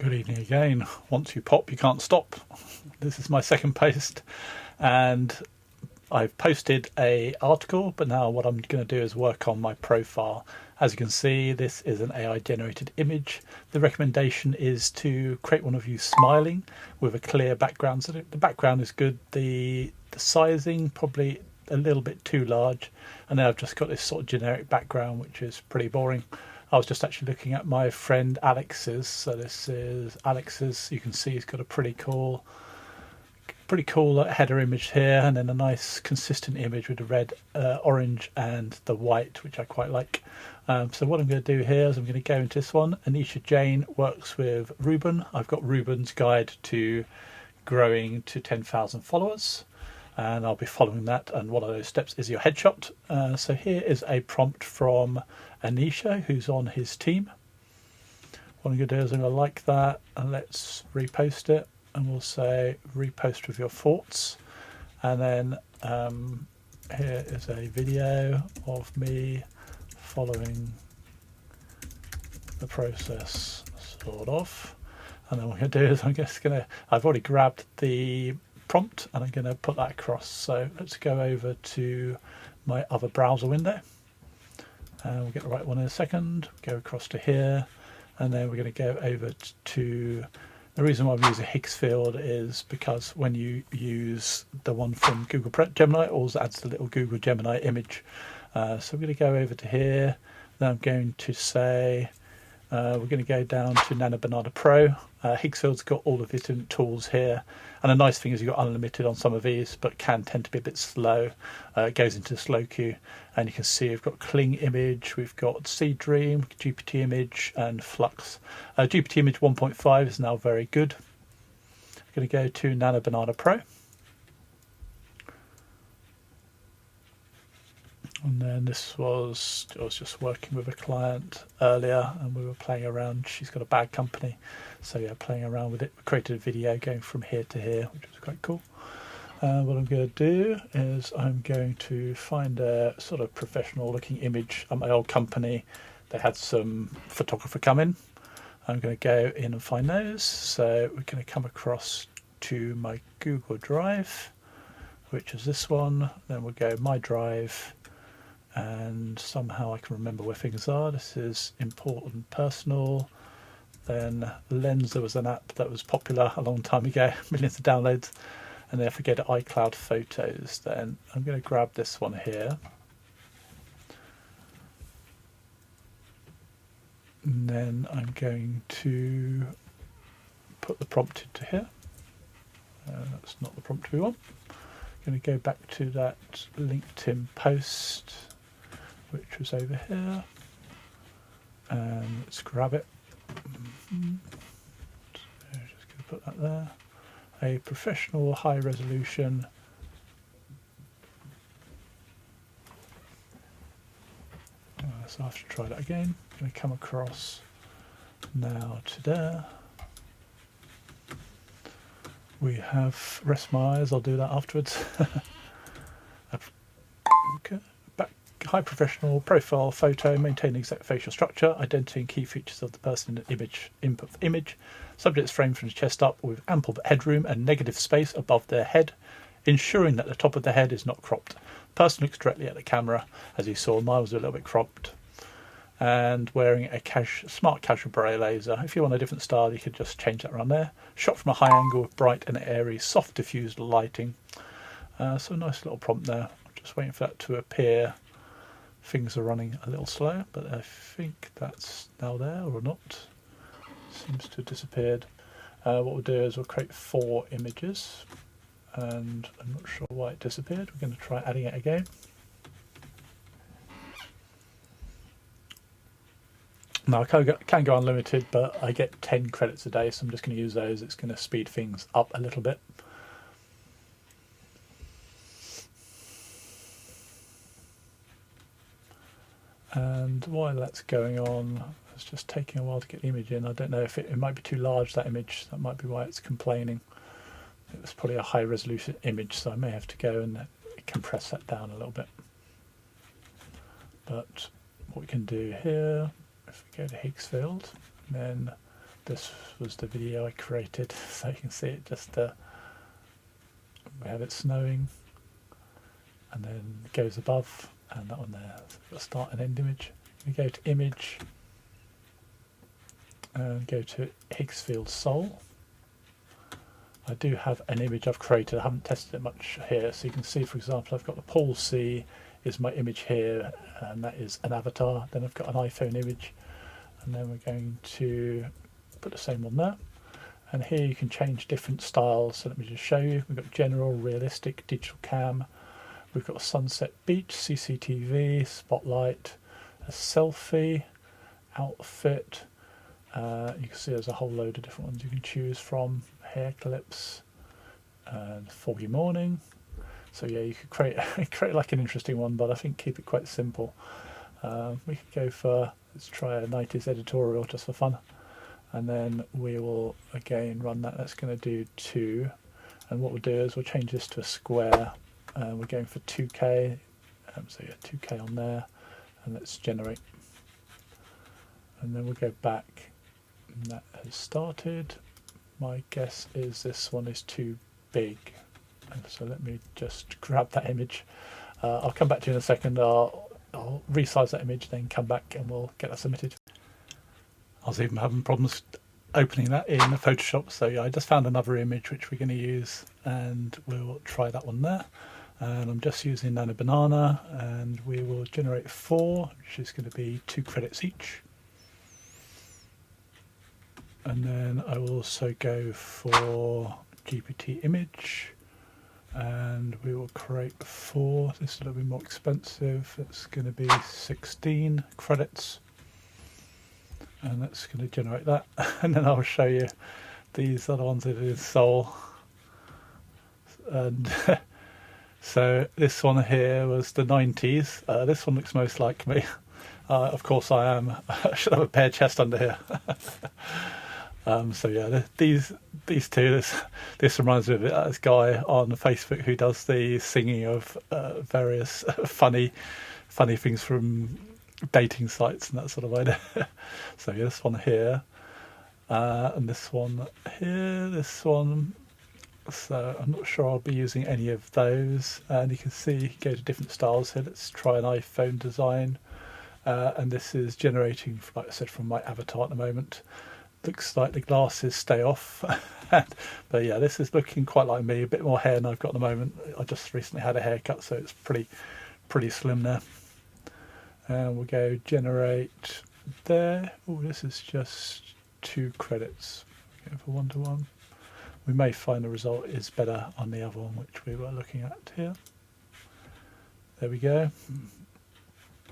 Good evening again. Once you pop, you can't stop. This is my second post, and I've posted a article, but now what I'm going to do is work on my profile. As you can see, this is an AI generated image. The recommendation is to create one of you smiling with a clear background. So the background is good. The sizing probably a little bit too large, and then I've just got this sort of generic background which is pretty boring. I was just actually looking at my friend Alex's. So this is Alex's. You can see he's got a pretty cool header image here, and then a nice consistent image with the red, orange and the white, which I quite like. So what I'm going to do here is I'm going to go into this one. Anisha Jain works with Ruben. I've got Ruben's guide to growing to 10,000 followers, and I'll be following that. And one of those steps is your headshot. So here is a prompt from Anisha, who's on his team. What I'm going to do is I'm going to like that, and let's repost it, and we'll say repost with your thoughts. And then here is a video of me following the process, sort of. And then what I'm going to do is I've already grabbed the prompt and I'm going to put that across. So let's go over to my other browser window, and we'll get the right one in a second. Go across to here, and then we're going to go over to the reason why I'm using Higgsfield is because when you use the one from Google Gemini, it also adds the little Google Gemini image. So we're going to go over to here. Then I'm going to say we're going to go down to Nano Banana Pro. Higgsfield's got all of his different tools here, and the nice thing is you've got unlimited on some of these, but can tend to be a bit slow. It goes into the slow queue, and you can see we've got Kling image, we've got Seed Dream, GPT image, and Flux. GPT image 1.5 is now very good. I'm going to go to Nano Banana Pro. And then I was just working with a client earlier, and we were playing around. She's got a bag company, so yeah, playing around with it. We created a video going from here to here, which was quite cool. What I'm going to do is I'm going to find a sort of professional looking image. At my old company, they had some photographer come in. I'm going to go in and find those. So we're going to come across to my Google Drive, which is this one. Then we'll go My Drive, and somehow I can remember where things are. This is important personal. Then Lens, there was an app that was popular a long time ago, millions of downloads. And then if I go to iCloud Photos, then I'm going to grab this one here. And then I'm going to put the prompt into here. That's not the prompt we want. I'm going to go back to that LinkedIn post, which was over here, and let's grab it. So just going to put that there. A professional high resolution so I have to try that again. I'm going to come across now to there. We have rest my eyes, I'll do that afterwards. Okay. High professional profile photo, maintain exact facial structure, identity and key features of the person in the image, input for image. Subject is framed from the chest up with ample headroom and negative space above their head, ensuring that the top of the head is not cropped. The person looks directly at the camera. As you saw, mine was a little bit cropped. And wearing a smart casual beret laser. If you want a different style, you could just change that around there. Shot from a high angle with bright and airy, soft diffused lighting. So a nice little prompt there. Just waiting for that to appear. Things are running a little slow, but I think that's now there or not. Seems to have disappeared. What we'll do is we'll create 4 images, and I'm not sure why it disappeared. We're going to try adding it again. Now I can go unlimited, but I get 10 credits a day, so I'm just going to use those. It's going to speed things up a little bit. And while that's going on, it's just taking a while to get the image in. I don't know if it might be too large, that image. That might be why it's complaining. It was probably a high resolution image, so I may have to go and compress that down a little bit. But what we can do here, if we go to Higgsfield, then this was the video I created, so you can see it just we have it snowing, and then it goes above, and that one there. So we've got start and end image. We go to image and go to Higgsfield Sol. I do have an image I've created. I haven't tested it much here, so you can see, for example, I've got the Paul C is my image here, and that is an avatar. Then I've got an iPhone image, and then we're going to put the same one there. And here you can change different styles. So let me just show you. We've got general, realistic, digital cam. We've got a sunset beach, CCTV, spotlight, a selfie, outfit. You can see there's a whole load of different ones you can choose from. Hair clips, and foggy morning. So yeah, you could create like an interesting one, but I think keep it quite simple. We could go for, let's try a 90s editorial just for fun, and then we will again run that. That's going to do 2, and what we'll do is we'll change this to a square. We're going for 2K, so yeah, 2K on there, and let's generate, and then we'll go back, and that has started. My guess is this one is too big, and so let me just grab that image. I'll come back to you in a second. I'll resize that image, then come back and we'll get that submitted. I was even having problems opening that in Photoshop, so yeah, I just found another image which we're going to use, and we'll try that one there. And I'm just using Nano Banana, and we will generate 4, which is going to be 2 credits each. And then I will also go for GPT image, and we will create 4. This is a little bit more expensive. It's going to be 16 credits, and that's going to generate that. And then I'll show you these other ones that is Sol. And so this one here was the 90s. This one looks most like me. Of course I am. I should have a bare chest under here. So yeah, these two. This reminds me of this guy on Facebook who does the singing of various funny things from dating sites and that sort of idea. So yeah, this one here, and this one here, this one. So I'm not sure I'll be using any of those. And you can see, go to different styles here. Let's try an iPhone design, and this is generating, like I said, from my avatar at the moment. Looks like the glasses stay off. But yeah, this is looking quite like me. A bit more hair than I've got at the moment. I just recently had a haircut, so it's pretty slim there. And we'll go generate there. Oh, this is just 2 credits. Go for 1-to-1. We may find the result is better on the other one, which we were looking at here. There we go.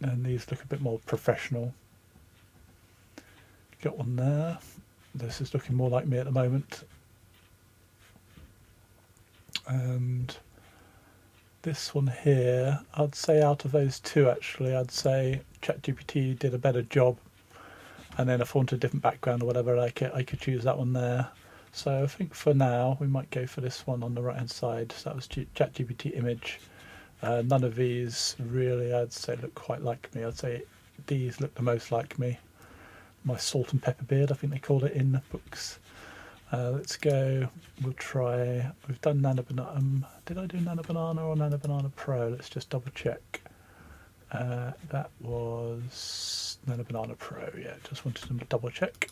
And these look a bit more professional. Got one there. This is looking more like me at the moment. And this one here, I'd say out of those 2 actually, I'd say ChatGPT did a better job. And then if I wanted a different background or whatever, I could choose that one there. So I think for now we might go for this one on the right hand side. So that was ChatGPT image. None of these really, I'd say, look quite like me. I'd say these look the most like me. My salt and pepper beard, I think they called it in the books. Let's go. We'll try. We've done Nano Banana. Did I do Nano Banana or Nano Banana Pro? Let's just double check. That was Nano Banana Pro. Yeah, just wanted to double check.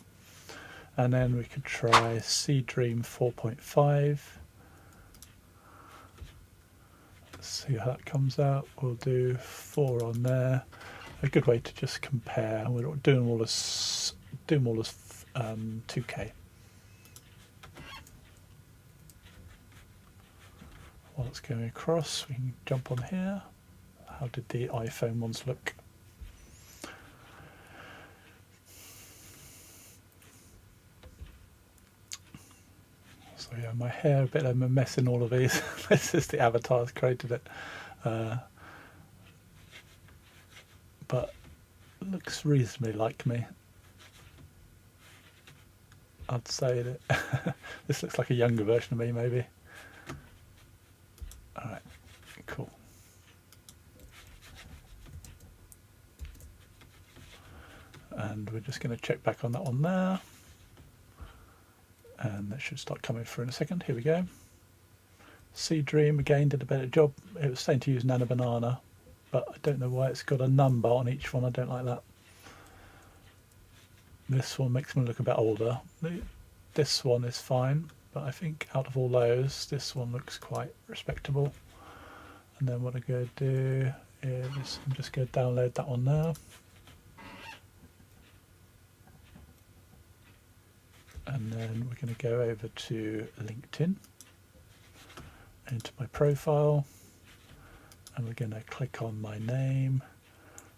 And then we could try Seedream 4.5. Let's see how that comes out. We'll do 4 on there. A good way to just compare. We're doing all this 2K. While it's going across, we can jump on here. How did the iPhone ones look? So yeah, my hair a bit of a mess in all of these. This is the avatars created it. But looks reasonably like me. I'd say that this looks like a younger version of me, maybe. Alright, cool. And we're just going to check back on that one there. And that should start coming through in a second. Here we go. Sea Dream again did a better job. It was saying to use Nana Banana, but I don't know why it's got a number on each one. I don't like that. This one makes me look a bit older. This one is fine, but I think out of all those, this one looks quite respectable. And then what I'm going to do is I'm just going to download that one now. And then we're going to go over to LinkedIn, into my profile, and we're going to click on my name,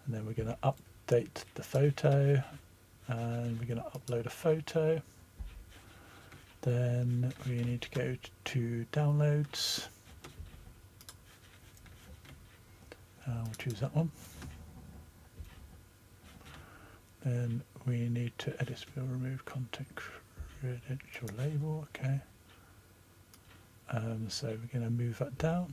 and then we're going to update the photo, and we're going to upload a photo. Then we need to go to downloads. We'll choose that one. Then we need to edit, remove content credential label. Okay. So we're going to move that down.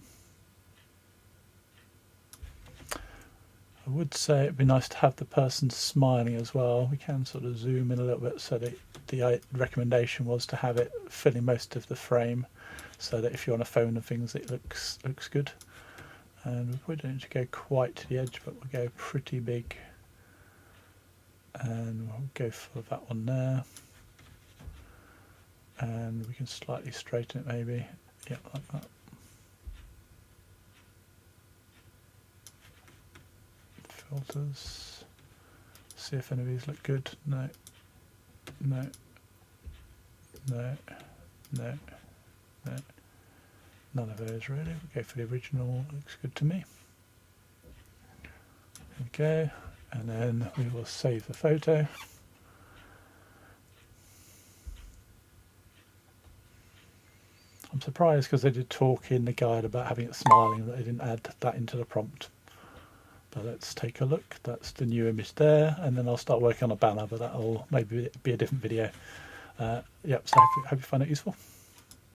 I would say it'd be nice to have the person smiling as well. We can sort of zoom in a little bit, so that the recommendation was to have it filling most of the frame, so that if you're on a phone and things, it looks good. And we don't need to go quite to the edge, but we'll go pretty big, and we'll go for that one there. And we can slightly straighten it maybe, yeah, like that. Filters, see if any of these look good. No, no, no, no, no, none of those really. We'll go for the original, looks good to me. There we go, and then we will save the photo. I'm surprised, because they did talk in the guide about having it smiling, that they didn't add that into the prompt. But let's take a look. That's the new image there, and then I'll start working on a banner, but that'll maybe be a different video. Yep, so I hope you find it useful.